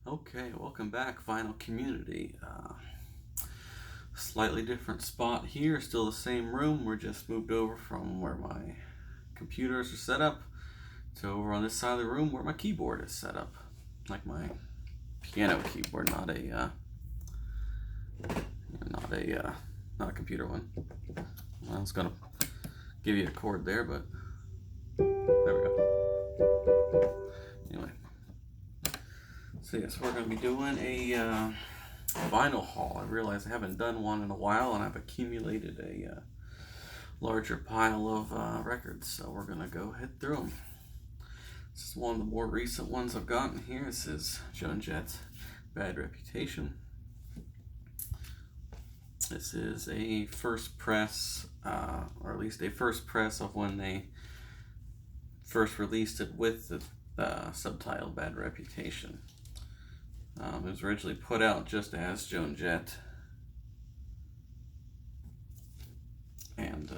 Okay, welcome back, Vinyl Community. Slightly different spot here, still the same room. We're just moved over from where my computers are set up to over on this side of the room where my keyboard is set up, like my piano keyboard, not a computer one. I was gonna give you a chord there, but there we go. Anyway, so yes, we're gonna be doing a vinyl haul. I realize I haven't done one in a while, and I've accumulated a larger pile of records, so we're gonna go head through them. This is one of the more recent ones I've gotten here. This is Joan Jett's Bad Reputation. This is a first press, or at least a first press of when they first released it with the subtitle Bad Reputation. It was originally put out just as Joan Jett, and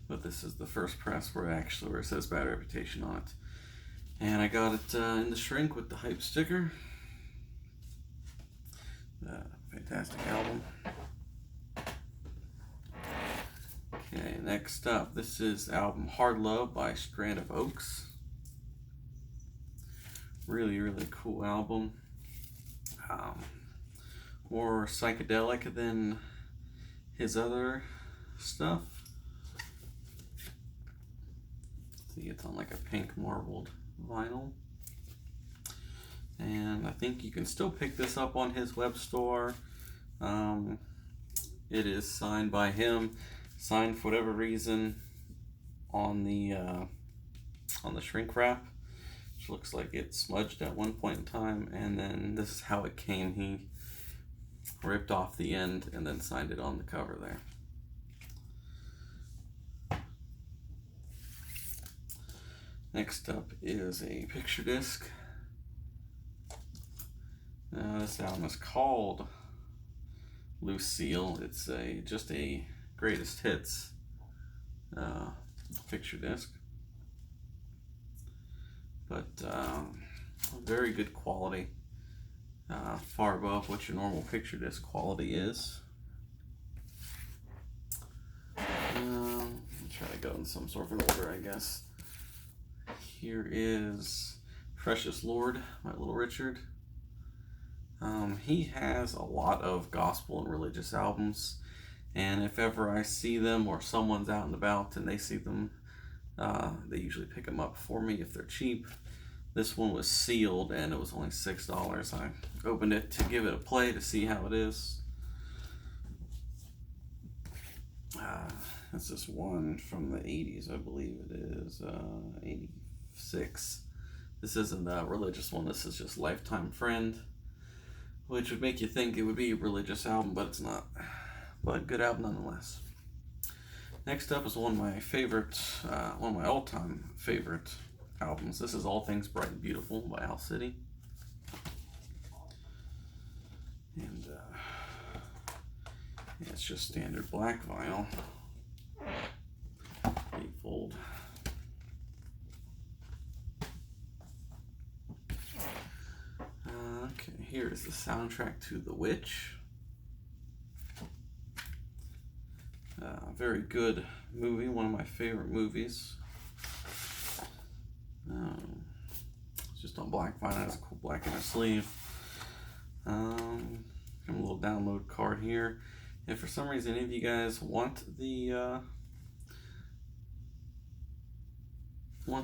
but this is the first press where it says Bad Reputation on it. And I got it in the shrink with the hype sticker. Fantastic album. Okay, next up, this is album Hard Love by Strand of Oaks. Really, really cool album. More psychedelic than his other stuff. See, it's on like a pink marbled vinyl. And I think you can still pick this up on his web store. It is signed by him, signed for whatever reason on the shrink wrap, which looks like it smudged at one point in time, and then this is how it came. He ripped off the end and then signed it on the cover there. Next up is a picture disc. This album is called Lucille. It's just a greatest hits picture disc, but very good quality, far above what your normal picture disc quality is. I'll try to go in some sort of an order, I guess. Here is Precious Lord by Little Richard. He has a lot of gospel and religious albums, and if ever I see them or someone's out and about and they see them, they usually pick them up for me if they're cheap. This one was sealed and it was only $6. I opened it to give it a play to see how it is. This is one from the 80s, I believe it is, 86. This isn't a religious one, this is just Lifetime Friend, which would make you think it would be a religious album, but it's not. But good album nonetheless. Next up is one of my all-time favorite albums. This is All Things Bright and Beautiful by Owl City. And it's just standard black vinyl. Fold. Okay, here is the soundtrack to The Witch. Very good movie, one of my favorite movies. It's just on black vinyl, it has a cool black inner sleeve. Got a little download card here. If for some reason any of you guys want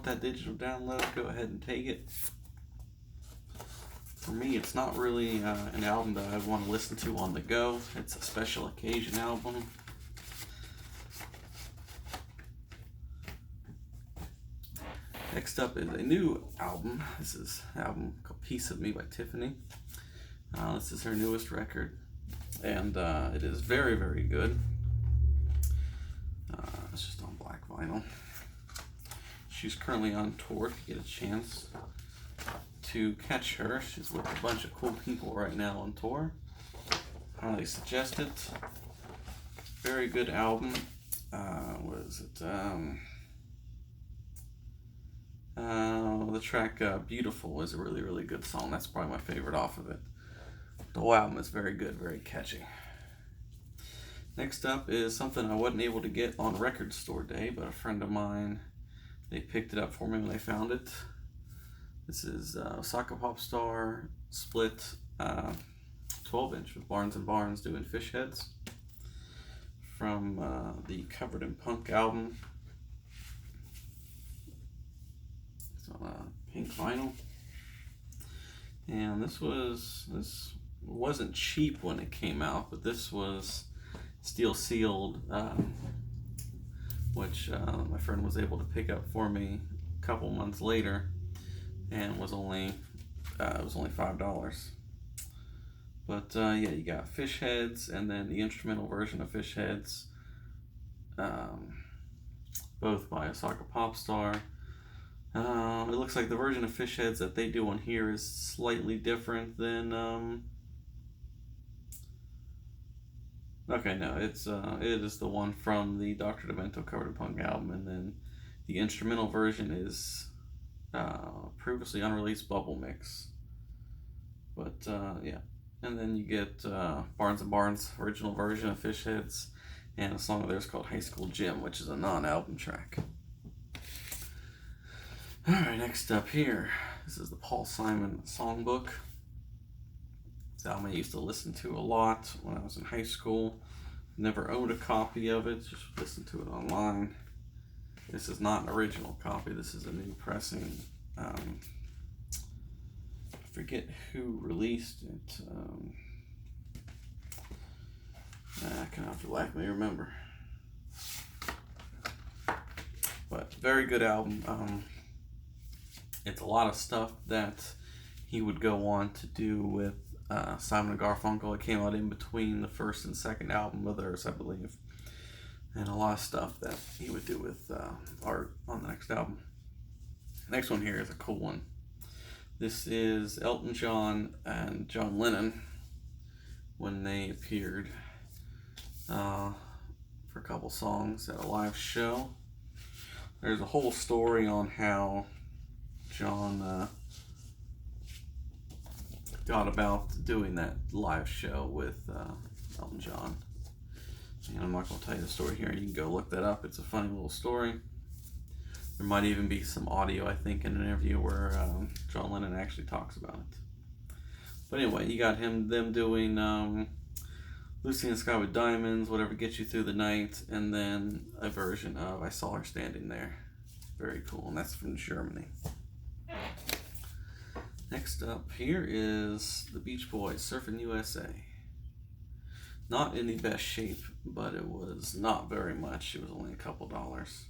that digital download, go ahead and take it. For me, it's not really an album that I want to listen to on the go. It's a special occasion album. Next up is a new album. This is an album called Piece of Me by Tiffany. This is her newest record, and it is very, very good. It's just on black vinyl. She's currently on tour. If you get a chance to catch her, she's with a bunch of cool people right now on tour. Highly suggest it. Very good album. What is it? The track Beautiful is a really, really good song. That's probably my favorite off of it. The whole album is very good, very catchy. Next up is something I wasn't able to get on Record Store Day, but a friend of mine, they picked it up for me when they found it. This is Osaka Pop Star split 12-inch with Barnes & Barnes doing Fish Heads from the Covered in Punk album. It's on pink vinyl. And this wasn't cheap when it came out, but this was steel sealed, which my friend was able to pick up for me a couple months later, and was only $5. But yeah, you got Fish Heads and then the instrumental version of Fish Heads, both by Osaka Pop Star. It looks like the version of Fish Heads that they do on here is slightly different than okay, no, it is the one from the Dr. Demento Covered in Punk album, and then the instrumental version is previously unreleased Bubble Mix. But yeah, and then you get Barnes & Barnes original version of Fish Heads, and a song of theirs called High School Gym, which is a non-album track. Alright, next up here, this is the Paul Simon Songbook. It's an album I used to listen to a lot when I was in high school. Never owned a copy of it, just listened to it online. This is not an original copy, this is a new pressing. I forget who released it. I kind of have to lack me remember. But very good album. It's a lot of stuff that he would go on to do with Simon and Garfunkel. It came out in between the first and second album of theirs, I believe. And a lot of stuff that he would do with Art on the next album. Next one here is a cool one. This is Elton John and John Lennon when they appeared for a couple songs at a live show. There's a whole story on how John got about doing that live show with Elton John. And I'm not going to tell you the story here. You can go look that up. It's a funny little story. There might even be some audio, I think, in an interview where John Lennon actually talks about it. But anyway, you got them doing Lucy in the Sky with Diamonds, Whatever Gets You Through the Night, and then a version of I Saw Her Standing There. Very cool, and that's from Germany. Next up here is the Beach Boys, Surfing USA. Not in the best shape, but it was not very much. It was only a couple dollars.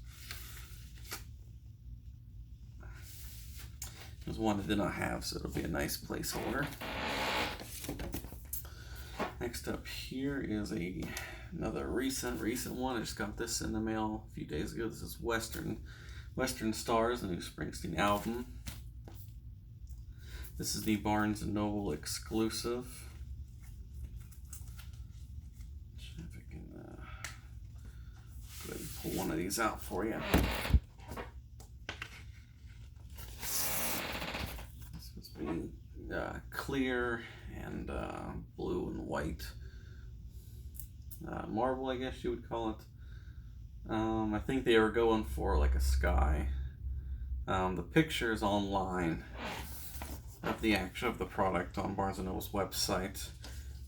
It was one I did not have, so it'll be a nice placeholder. Next up here is another recent one. I just got this in the mail a few days ago. This is Western Stars, the new Springsteen album. This is the Barnes & Noble exclusive. See if I can go ahead and pull one of these out for you. This must be clear and blue and white. Marble, I guess you would call it. I think they were going for like a sky. The pictures online of the product on Barnes & Noble's website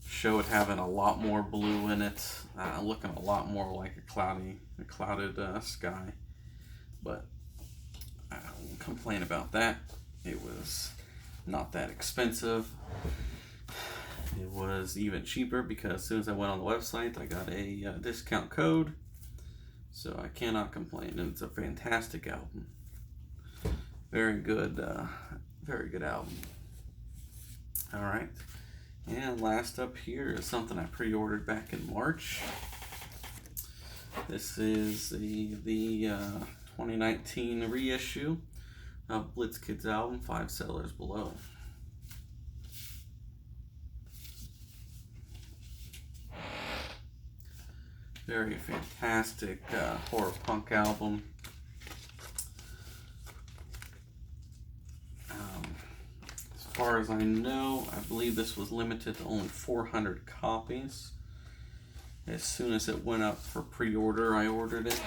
show it having a lot more blue in it, looking a lot more like a clouded sky. But I won't complain about that. It was not that expensive. It was even cheaper because as soon as I went on the website, I got a discount code. So I cannot complain, and it's a fantastic album. Very good album. All right, and last up here is something I pre-ordered back in March. This is the 2019 reissue of Blitz Kids album, 5 Settlers Below. Very fantastic horror punk album. far as I know, I believe this was limited to only 400 copies. As soon as it went up for pre-order, I ordered it.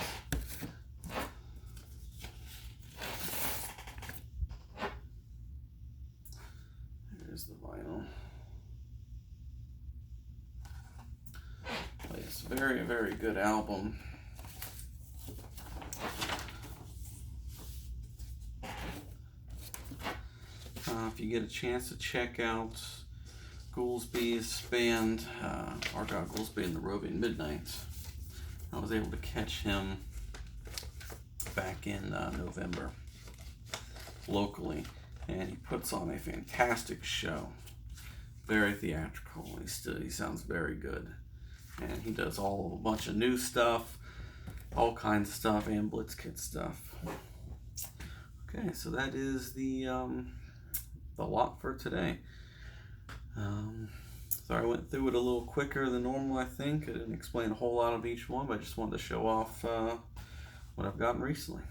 There's the vinyl. But it's a very, very good album. If you get a chance to check out Goolsby's band, Argyle Goolsby and the Roving Midnights, I was able to catch him back in November locally, and he puts on a fantastic show. Very theatrical. He sounds very good, and he does a bunch of new stuff, all kinds of stuff, and Blitz Kids stuff. Okay, so that is the lot for today. So I went through it a little quicker than normal, I think. I didn't explain a whole lot of each one, but I just wanted to show off what I've gotten recently.